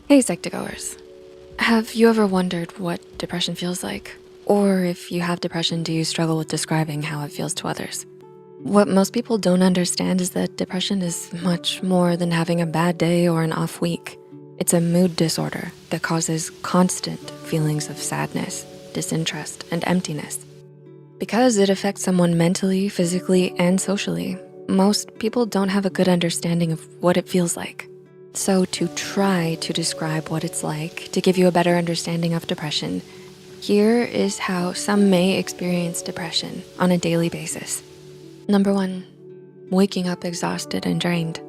Hey Psych2Goers, have you ever wondered what depression feels like? Or if you have depression, do you struggle with describing how it feels to others? What most people don't understand is that depression is much more than having a bad day or an off week. It's a mood disorder that causes constant feelings of sadness, disinterest, and emptiness. Because it affects someone mentally, physically, and socially, most people don't have a good understanding of what it feels like. So to try to describe what it's like to give you a better understanding of depression, here is how some may experience depression on a daily basis. Number 1, waking up exhausted and drained.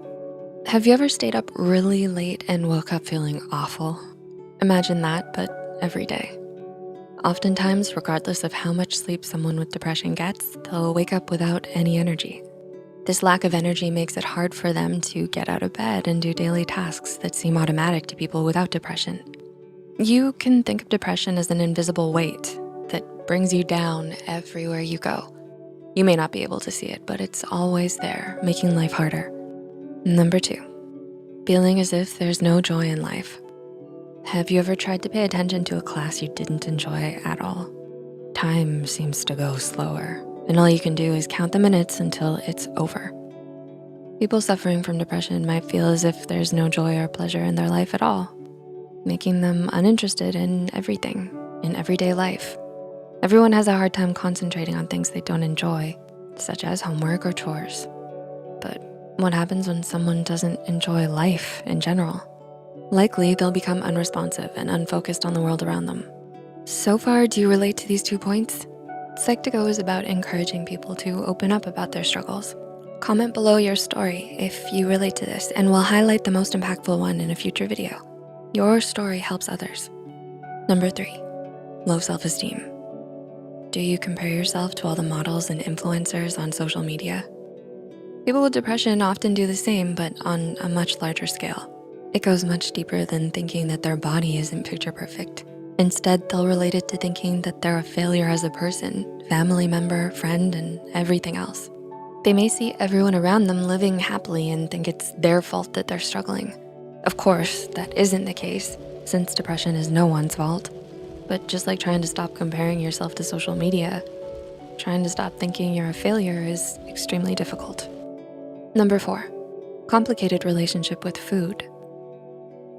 Have you ever stayed up really late and woke up feeling awful? Imagine that, but every day. Oftentimes, regardless of how much sleep someone with depression gets, they'll wake up without any energy. This lack of energy makes it hard for them to get out of bed and do daily tasks that seem automatic to people without depression. You can think of depression as an invisible weight that brings you down everywhere you go. You may not be able to see it, but it's always there, making life harder. Number 2, feeling as if there's no joy in life. Have you ever tried to pay attention to a class you didn't enjoy at all? Time seems to go slower, and all you can do is count the minutes until it's over. People suffering from depression might feel as if there's no joy or pleasure in their life at all, making them uninterested in everything, in everyday life. Everyone has a hard time concentrating on things they don't enjoy, such as homework or chores. But what happens when someone doesn't enjoy life in general? Likely, they'll become unresponsive and unfocused on the world around them. So far, do you relate to these 2 points? Psych2Go is about encouraging people to open up about their struggles. Comment below your story if you relate to this, and we'll highlight the most impactful one in a future video. Your story helps others. Number 3, low self-esteem. Do you compare yourself to all the models and influencers on social media? People with depression often do the same, but on a much larger scale. It goes much deeper than thinking that their body isn't picture perfect. Instead, they'll relate it to thinking that they're a failure as a person, family member, friend, and everything else. They may see everyone around them living happily and think it's their fault that they're struggling. Of course, that isn't the case, since depression is no one's fault. But just like trying to stop comparing yourself to social media, trying to stop thinking you're a failure is extremely difficult. Number 4, complicated relationship with food.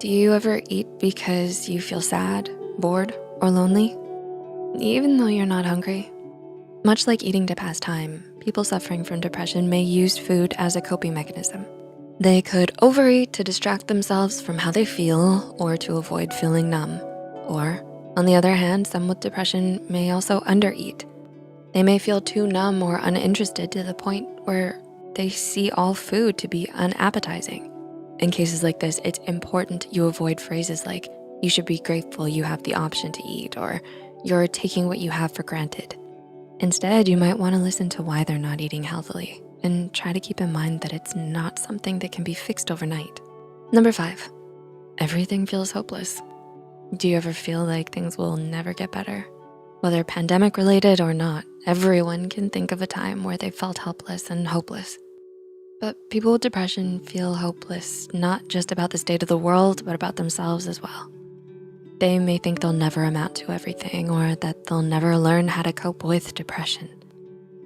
Do you ever eat because you feel sad, bored, or lonely, even though you're not hungry? Much like eating to pass time, people suffering from depression may use food as a coping mechanism. They could overeat to distract themselves from how they feel or to avoid feeling numb. Or, on the other hand, some with depression may also undereat. They may feel too numb or uninterested to the point where they see all food to be unappetizing. In cases like this, it's important you avoid phrases like, "You should be grateful you have the option to eat," or "You're taking what you have for granted." Instead, you might wanna listen to why they're not eating healthily and try to keep in mind that it's not something that can be fixed overnight. Number 5, everything feels hopeless. Do you ever feel like things will never get better? Whether pandemic related or not, everyone can think of a time where they felt helpless and hopeless. But people with depression feel hopeless, not just about the state of the world, but about themselves as well. They may think they'll never amount to everything or that they'll never learn how to cope with depression.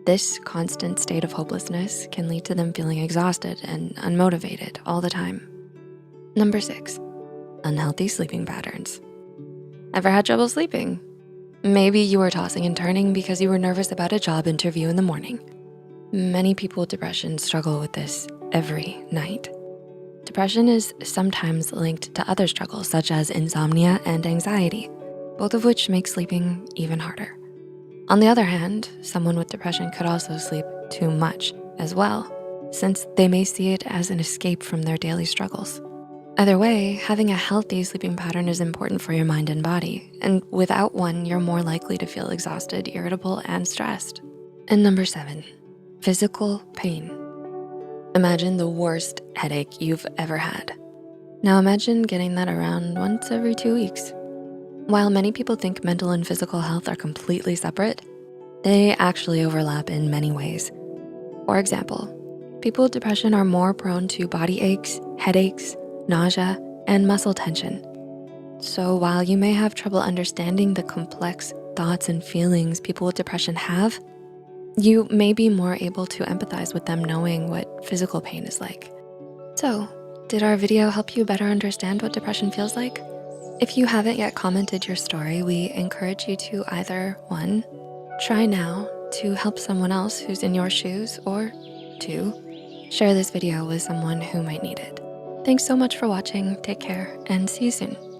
This constant state of hopelessness can lead to them feeling exhausted and unmotivated all the time. Number 6, unhealthy sleeping patterns. Ever had trouble sleeping? Maybe you were tossing and turning because you were nervous about a job interview in the morning. Many people with depression struggle with this every night. Depression is sometimes linked to other struggles such as insomnia and anxiety, both of which make sleeping even harder. On the other hand, someone with depression could also sleep too much as well, since they may see it as an escape from their daily struggles. Either way, having a healthy sleeping pattern is important for your mind and body, and without one, you're more likely to feel exhausted, irritable, and stressed. And number 7, physical pain. Imagine the worst headache you've ever had. Now imagine getting that around once every 2 weeks. While many people think mental and physical health are completely separate, they actually overlap in many ways. For example, people with depression are more prone to body aches, headaches, nausea, and muscle tension. So while you may have trouble understanding the complex thoughts and feelings people with depression have, you may be more able to empathize with them knowing what physical pain is like. So, did our video help you better understand what depression feels like? If you haven't yet commented your story, we encourage you to either 1, try now to help someone else who's in your shoes, or 2, share this video with someone who might need it. Thanks so much for watching, take care, and see you soon.